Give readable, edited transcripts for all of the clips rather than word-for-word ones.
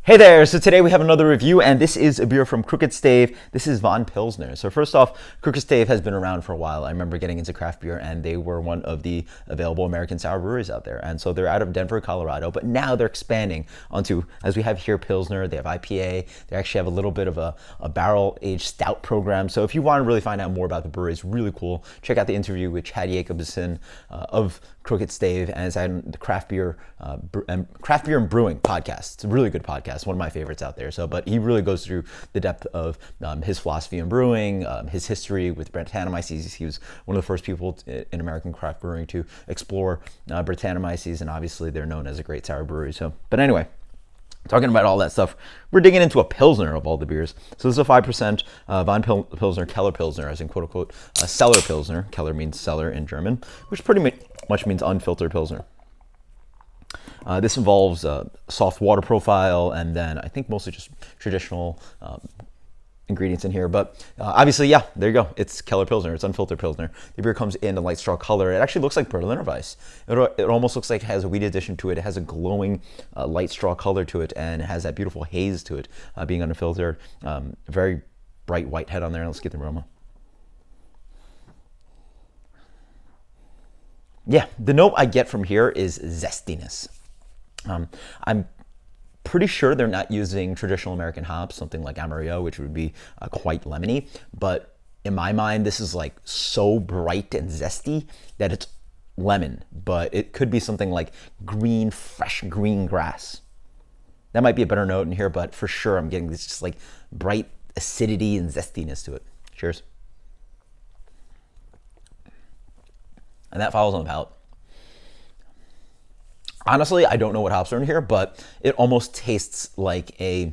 Hey there, so today we have another review, and this is a beer from Crooked Stave. This is Von Pilsner. So first off, Crooked Stave has been around for a while. I remember getting into craft beer, and they were one of the available American sour breweries out there. And so they're out of Denver, Colorado, but now they're expanding onto, as we have here, Pilsner. They have IPA. They actually have a little bit of a barrel-aged stout program. So if you want to really find out more about the brewery, it's really cool. Check out the interview with Chad Jacobson of Crooked Stave, and it's on the Craft Beer and Brewing podcast. It's a really good podcast, one of my favorites out there. So, but he really goes through the depth of his philosophy in brewing, his history with Brettanomyces. He was one of the first people in American craft brewing to explore Brettanomyces, and obviously they're known as a great sour brewery. So, but anyway, talking about all that stuff, we're digging into a Pilsner of all the beers. So this is a 5% Von Pilsner Keller Pilsner, as in quote unquote a cellar Pilsner. Keller means cellar in German, which pretty much means unfiltered Pilsner. This involves a soft water profile, and then I think mostly just traditional ingredients in here. But obviously, yeah, there you go. It's Keller Pilsner. It's unfiltered Pilsner. The beer comes in a light straw color. It actually looks like Berliner Weiss. It almost looks like it has a wheat addition to it. It has a glowing light straw color to it, and it has that beautiful haze to it, being unfiltered. Very bright white head on there. Let's get the aroma. Yeah, the note I get from here is zestiness. I'm pretty sure they're not using traditional American hops, something like Amarillo, which would be quite lemony. But in my mind, this is like so bright and zesty that it's lemon. But it could be something like green, fresh green grass. That might be a better note in here, but for sure I'm getting this just like bright acidity and zestiness to it. Cheers. And that follows on the palate. Honestly, I don't know what hops are in here, but it almost tastes like a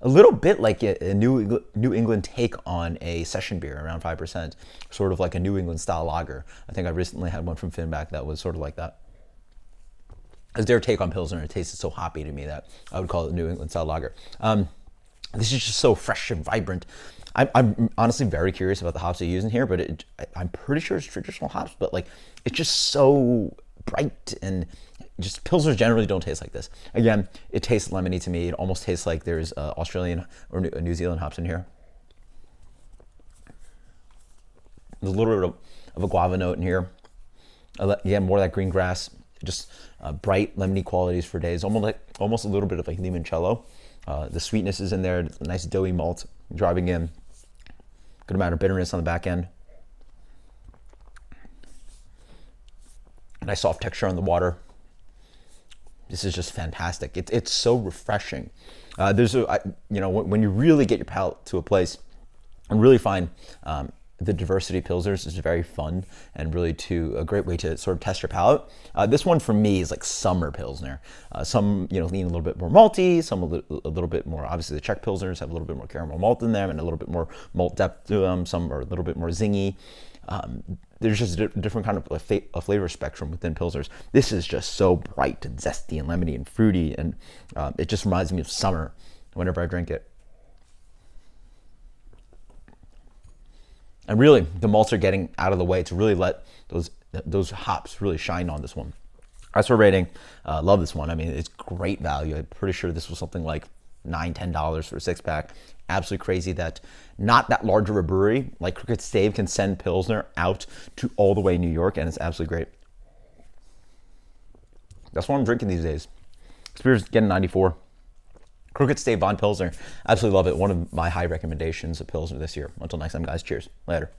little bit like a New England take on a session beer, around 5%, sort of like a New England style lager. I think I recently had one from Finback that was sort of like that. As their take on Pilsner, it tasted so hoppy to me that I would call it a New England style lager. This is just so fresh and vibrant. I'm honestly very curious about the hops they use in here, but I'm pretty sure it's traditional hops, but like it's just so bright, and just Pilsners generally don't taste like this. Again, it tastes lemony to me. It almost tastes like there's Australian or New Zealand hops in here. There's a little bit of a guava note in here. Again, more of that green grass, just bright lemony qualities for days. Almost a little bit of like limoncello. The sweetness is in there. Nice doughy malt driving in. Good amount of bitterness on the back end. Nice soft texture on the water. This is just fantastic. It's so refreshing. When you really get your palate to a place and really find the diversity of Pilsners is very fun, and really a great way to sort of test your palate. This one for me is like summer Pilsner. Some lean a little bit more malty, some a little bit more, obviously the Czech Pilsners have a little bit more caramel malt in them and a little bit more malt depth to them. Some are a little bit more zingy. There's just a different kind of a flavor spectrum within Pilsners. This is just so bright and zesty and lemony and fruity, and it just reminds me of summer whenever I drink it. And really, the malts are getting out of the way to really let those hops really shine on this one. As for rating, love this one. I mean, it's great value. I'm pretty sure this was something like $9, $10 for a 6-pack. Absolutely crazy that not that large of a brewery like Crooked Stave can send Pilsner out to all the way New York, and it's absolutely great. That's what I'm drinking these days. This beer's getting 94. Crooked Stave Von Pilsner. Absolutely love it. One of my high recommendations of Pilsner this year. Until next time, guys. Cheers. Later.